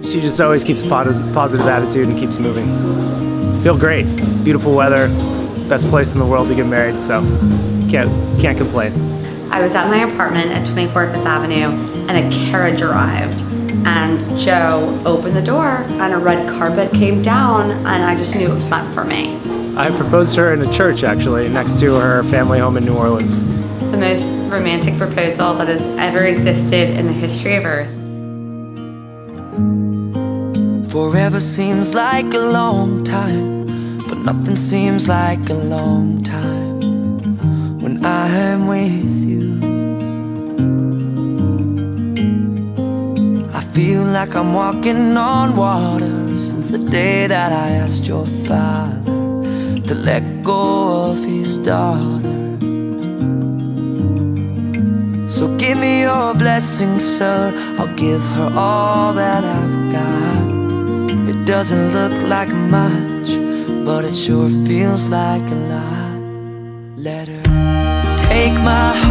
She just always keeps a positive attitude and keeps moving. Feel great. Beautiful weather. Best place in the world to get married, so can't complain. I was at my apartment at 24 Fifth Avenue and a carriage arrived. And Joe opened the door and a red carpet came down and I just knew it was meant for me. I proposed to her in a church, actually, next to her family home in New Orleans. The most romantic proposal that has ever existed in the history of Earth. Forever seems like a long time, but nothing seems like a long time when I am with you. I feel like I'm walking on water since the day that I asked your father to let go of his daughter. So give me your blessing, sir. I'll give her all that I've got. It doesn't look like much, but it sure feels like a lot. Let her take my